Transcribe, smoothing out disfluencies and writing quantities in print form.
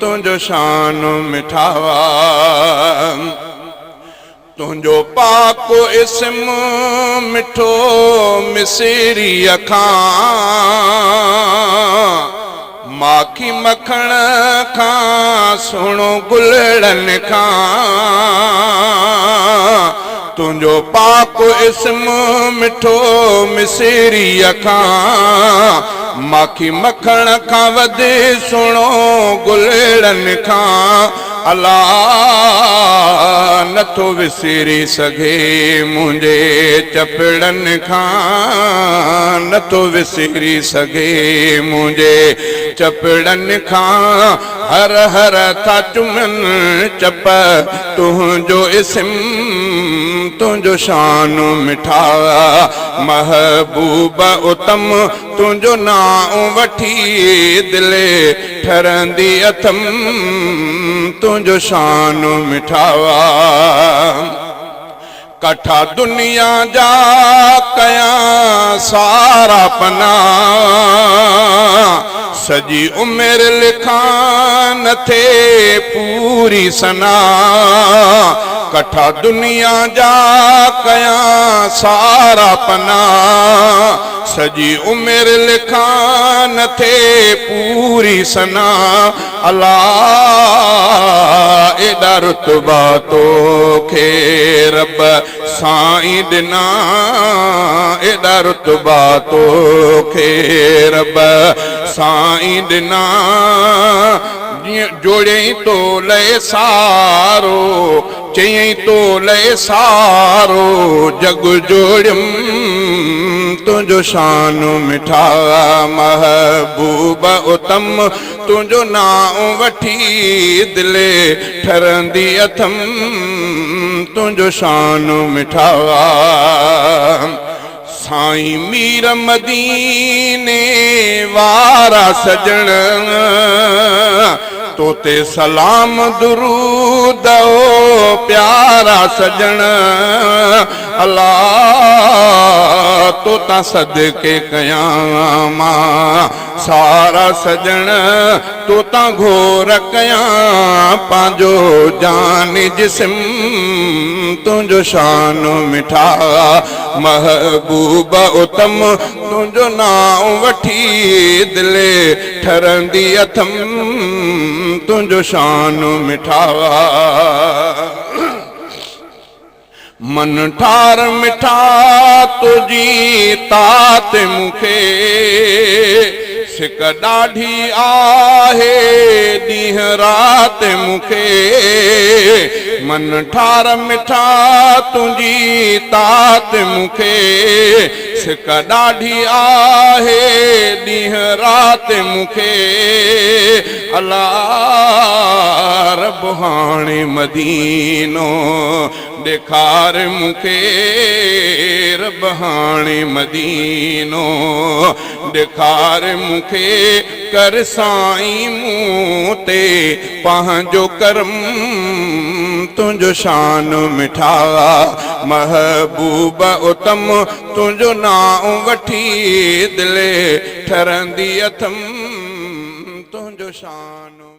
तुझो शान मिठावा तुझो पाको इस्म मिठो मिसेरी अखां माखी मखण खां सुणो गुलड़न खां तुझो पाको इस्म मिठो मिसेरी अखां माखी मखण खां वधे सुणो गुलड़न खां अल्लाह नथो विसरी सघे मुझे चपड़न खां नथो विसरी सघे मुझे चपड़न खां हर हर था चुमन चप तुझो इस्म तुझो शान मिठा महबूब उतम तुझो नाम वठी दिले ठरंदी अथम तुझो शान मिठावा कठा दुनिया जा कया सारा पना सजी उम्र लिखा न थे पूरी सना कठा दुनिया जा कया सारा पना सजी उम्र लिखा न थे पूरी सना अल्लाह एडा रुतबा तो खे रब साईं दिना एडा रुतबा तो खे रब साईं दिना जोड़े तो ले सारो चई तो ले सारो जग जोड़म तुझो शान मिठा महबूब उतम तुझो नाम वठी दिले ठरंदी अथम तुझो शान मिठा साईं मीर मदीने वारा सजण तोते सलाम दुरूद ओ प्यारा सजण अल्लाह तोता सदके कयामा सारा सजण तोता घोर कया पांजो जान जिस्म तुझो शान मिठा महबूब उतम तुझो नाम वठी दिले ठरंदी अथम तुझो शान मिठावा मन ठार मिठा तुझी तात मुखे सिक ॾाढी आहे ॾींह रात मुखे मन ठार मिठा तुझी तात मुखे सिक ॾाढी आहे ॾींह रात मुखे अल्लाह रब हाणे मदीनो ॾेखार मुखे रब हाणे मदीनो ॾेखार मुखे कर साईं मूं ते पंहिंजो करम तुझो शान मिठा महबूब उतम तुझो नाम वठी दिले ठरंदी अथम तुझो शान